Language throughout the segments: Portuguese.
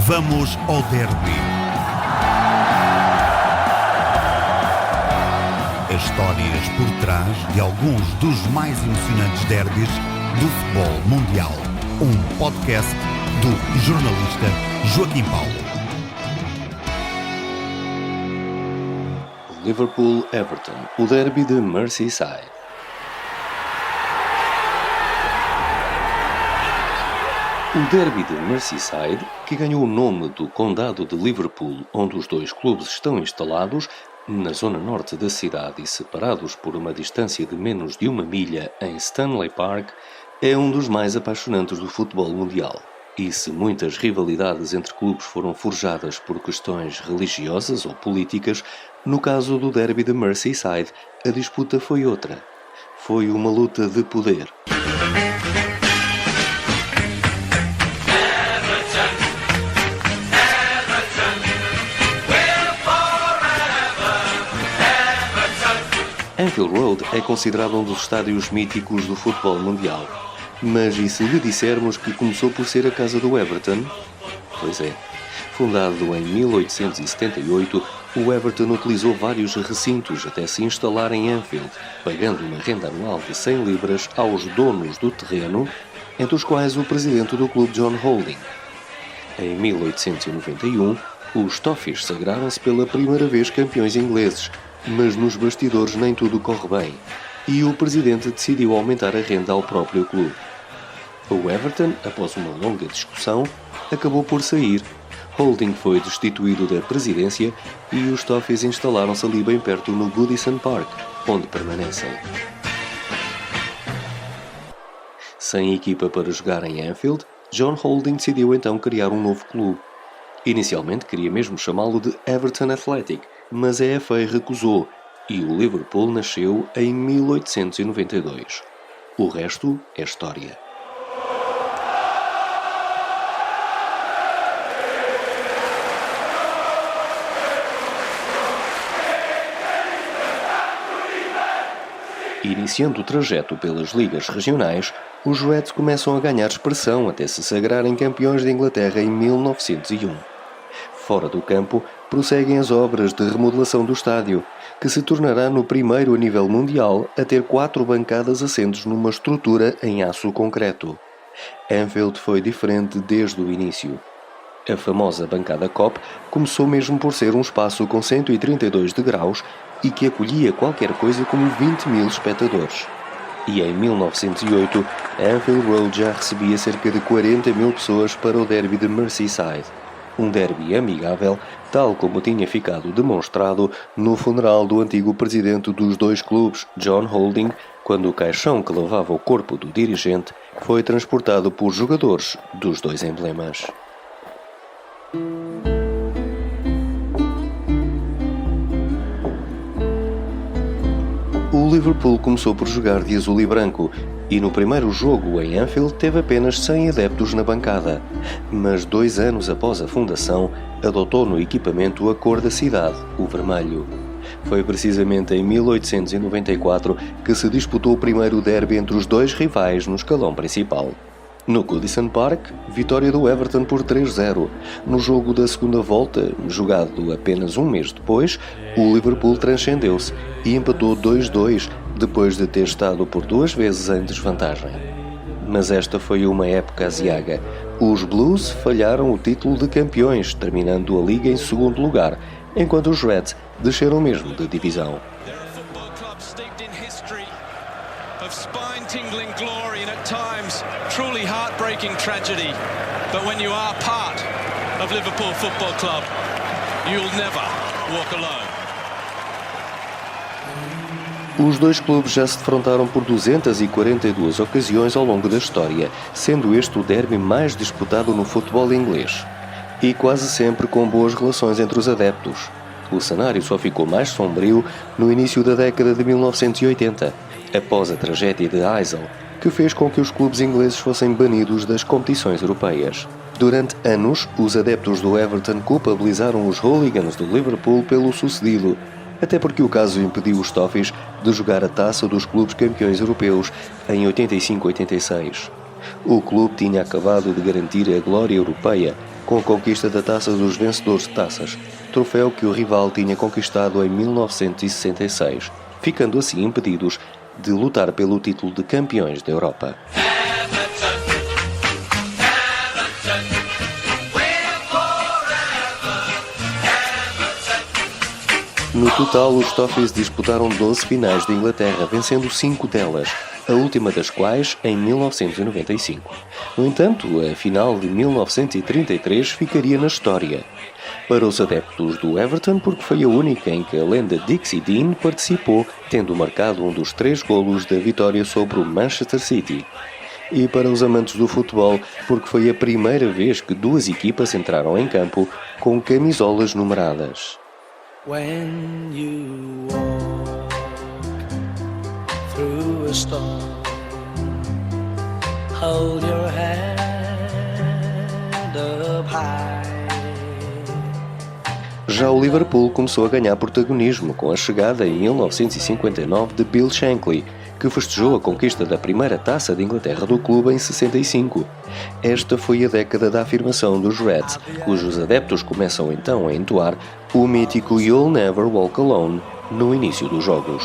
Vamos ao derby. As histórias por trás de alguns dos mais emocionantes derbys do futebol mundial. Um podcast do jornalista Joaquim Paulo. Liverpool-Everton, o derby de Merseyside. O derby de Merseyside, que ganhou o nome do condado de Liverpool, onde os dois clubes estão instalados, na zona norte da cidade e separados por uma distância de menos de 1 milha em Stanley Park, é um dos mais apaixonantes do futebol mundial. E se muitas rivalidades entre clubes foram forjadas por questões religiosas ou políticas, no caso do derby de Merseyside, a disputa foi outra. Foi uma luta de poder. Anfield Road é considerado um dos estádios míticos do futebol mundial. Mas e se lhe dissermos que começou por ser a casa do Everton? Pois é. Fundado em 1878, o Everton utilizou vários recintos até se instalar em Anfield, pagando uma renda anual de 100 libras aos donos do terreno, entre os quais o presidente do clube John Holding. Em 1891, os Toffees sagraram-se pela primeira vez campeões ingleses, mas nos bastidores nem tudo corre bem, e o presidente decidiu aumentar a renda ao próprio clube. O Everton, após uma longa discussão, acabou por sair. Holding foi destituído da presidência e os Toffees instalaram-se ali bem perto no Goodison Park, onde permanecem. Sem equipa para jogar em Anfield, John Holding decidiu então criar um novo clube. Inicialmente queria mesmo chamá-lo de Everton Athletic, mas a FA recusou e o Liverpool nasceu em 1892. O resto é história. Iniciando o trajeto pelas ligas regionais, os Reds começam a ganhar expressão até se sagrarem campeões de Inglaterra em 1901. Fora do campo, prosseguem as obras de remodelação do estádio, que se tornará no primeiro a nível mundial a ter 4 bancadas assentes numa estrutura em aço concreto. Anfield foi diferente desde o início. A famosa bancada Kop começou mesmo por ser um espaço com 132 degraus e que acolhia qualquer coisa como 20 mil espectadores. E em 1908, Anfield Road já recebia cerca de 40 mil pessoas para o derby de Merseyside. Um derby amigável, tal como tinha ficado demonstrado no funeral do antigo presidente dos dois clubes, John Holding, quando o caixão que levava o corpo do dirigente foi transportado por jogadores dos dois emblemas. O Liverpool começou por jogar de azul e branco e no primeiro jogo em Anfield teve apenas 100 adeptos na bancada, mas 2 anos após a fundação adotou no equipamento a cor da cidade, o vermelho. Foi precisamente em 1894 que se disputou o primeiro derby entre os dois rivais no escalão principal. No Goodison Park, vitória do Everton por 3-0. No jogo da segunda volta, jogado apenas um mês depois, o Liverpool transcendeu-se e empatou 2-2, depois de ter estado por 2 vezes em desvantagem. Mas esta foi uma época aziaga. Os Blues falharam o título de campeões, terminando a liga em segundo lugar, enquanto os Reds desceram mesmo de divisão. Of spine-tingling glory and at times truly heartbreaking tragedy. But when you are part of Liverpool Football Club, you'll never walk alone. Os dois clubes já se defrontaram por 242 ocasiões ao longo da história, sendo este o derby mais disputado no futebol inglês. E quase sempre com boas relações entre os adeptos. O cenário só ficou mais sombrio no início da década de 1980, após a tragédia de Heysel, que fez com que os clubes ingleses fossem banidos das competições europeias. Durante anos, os adeptos do Everton culpabilizaram os hooligans do Liverpool pelo sucedido, até porque o caso impediu os Toffees de jogar a taça dos clubes campeões europeus em 85-86. O clube tinha acabado de garantir a glória europeia com a conquista da Taça dos Vencedores de Taças, troféu que o rival tinha conquistado em 1966, ficando assim impedidos de lutar pelo título de campeões da Europa. No total, os Toffees disputaram 12 finais da Inglaterra, vencendo 5 delas, a última das quais em 1995. No entanto, a final de 1933 ficaria na história. Para os adeptos do Everton, porque foi a única em que a lenda Dixie Dean participou, tendo marcado um dos 3 golos da vitória sobre o Manchester City. E para os amantes do futebol, porque foi a primeira vez que 2 equipas entraram em campo com camisolas numeradas. When you walk through a storm, hold your head up high. Já o Liverpool começou a ganhar protagonismo com a chegada em 1959 de Bill Shankly, que festejou a conquista da primeira taça de Inglaterra do clube em 65. Esta foi a década da afirmação dos Reds, cujos adeptos começam então a entoar o mítico You'll Never Walk Alone no início dos jogos.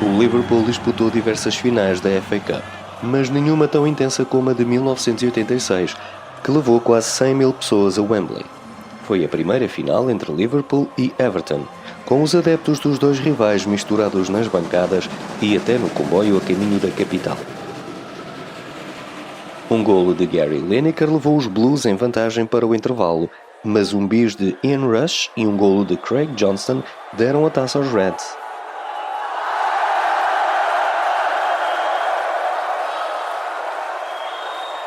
O Liverpool disputou diversas finais da FA Cup, mas nenhuma tão intensa como a de 1986, que levou quase 100 mil pessoas a Wembley. Foi a primeira final entre Liverpool e Everton, com os adeptos dos 2 rivais misturados nas bancadas e até no comboio a caminho da capital. Um golo de Gary Lineker levou os Blues em vantagem para o intervalo, mas um bis de Ian Rush e um golo de Craig Johnston deram a taça aos Reds.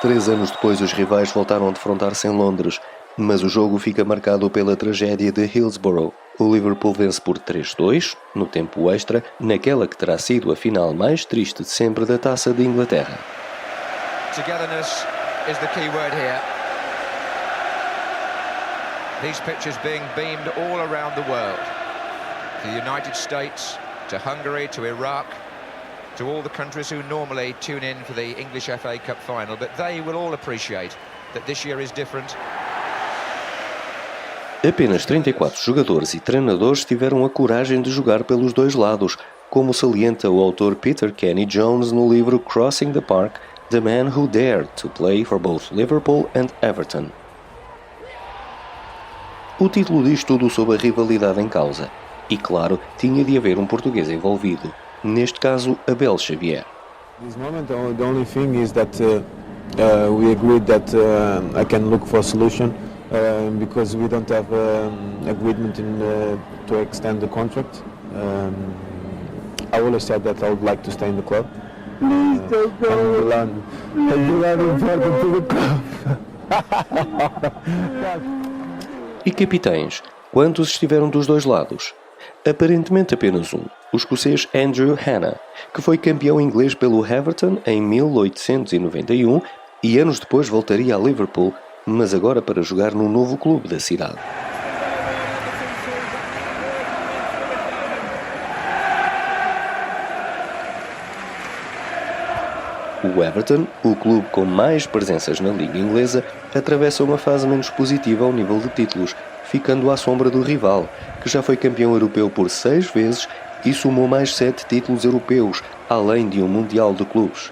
Três anos depois, os rivais voltaram a defrontar-se em Londres, mas o jogo fica marcado pela tragédia de Hillsborough. O Liverpool vence por 3-2, no tempo extra, naquela que terá sido a final mais triste de sempre da Taça de Inglaterra. Togetherness is the key word here. These pictures being beamed all around the world. To the United States, to Hungary, to Iraq, to all the countries who normally tune in for the English FA Cup final, but they will all appreciate that this year is different. Apenas 34 jogadores e treinadores tiveram a coragem de jogar pelos 2 lados, como salienta o autor Peter Kenny Jones no livro Crossing the Park, The Man Who Dared to Play for Both Liverpool and Everton. O título diz tudo sobre a rivalidade em causa, e claro, tinha de haver um português envolvido. Neste caso, Abel Xavier. This moment, the only thing is that we agreed that I can look for a solution because we don't have agreement to extend the contract. I always said that I would like to stay in the club. Please don't go. And important to the club. E capitães, quantos estiveram dos 2 lados? Aparentemente apenas um, o escocês Andrew Hanna, que foi campeão inglês pelo Everton em 1891 e anos depois voltaria a Liverpool, mas agora para jogar num novo clube da cidade. O Everton, o clube com mais presenças na Liga Inglesa, atravessa uma fase menos positiva ao nível de títulos, ficando à sombra do rival, que já foi campeão europeu por 6 vezes e somou mais 7 títulos europeus, além de um Mundial de Clubes.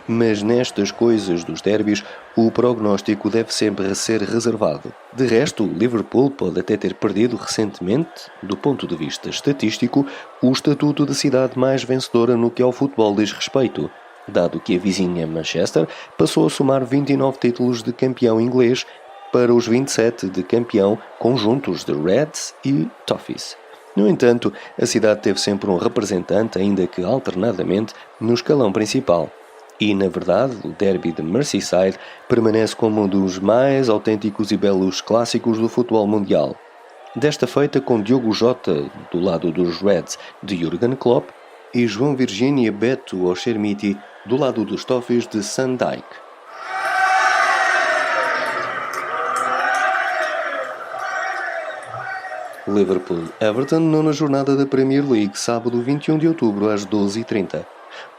Mas nestas coisas dos derbys, o prognóstico deve sempre ser reservado. De resto, o Liverpool pode até ter perdido recentemente, do ponto de vista estatístico, o estatuto de cidade mais vencedora no que ao futebol diz respeito, dado que a vizinha Manchester passou a somar 29 títulos de campeão inglês para os 27 de campeão conjuntos de Reds e Toffees. No entanto, a cidade teve sempre um representante, ainda que alternadamente, no escalão principal. E, na verdade, o derby de Merseyside permanece como um dos mais autênticos e belos clássicos do futebol mundial. Desta feita com Diogo Jota do lado dos Reds de Jurgen Klopp e João Virgínia Beto Ochermiti do lado dos Toffees de Sandijk. Liverpool-Everton, nona jornada da Premier League, sábado 21 de outubro às 12h30.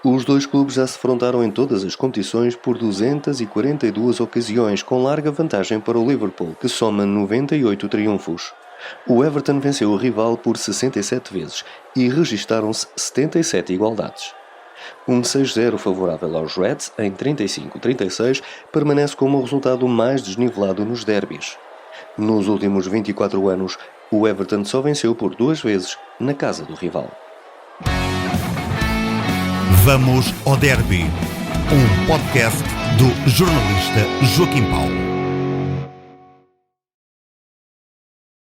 Os dois clubes já se defrontaram em todas as competições por 242 ocasiões, com larga vantagem para o Liverpool, que soma 98 triunfos. O Everton venceu o rival por 67 vezes e registaram-se 77 igualdades. Um 6-0 favorável aos Reds, em 35-36, permanece como o resultado mais desnivelado nos derbys. Nos últimos 24 anos, o Everton só venceu por 2 vezes na casa do rival. Vamos ao Derby, um podcast do jornalista Joaquim Paulo.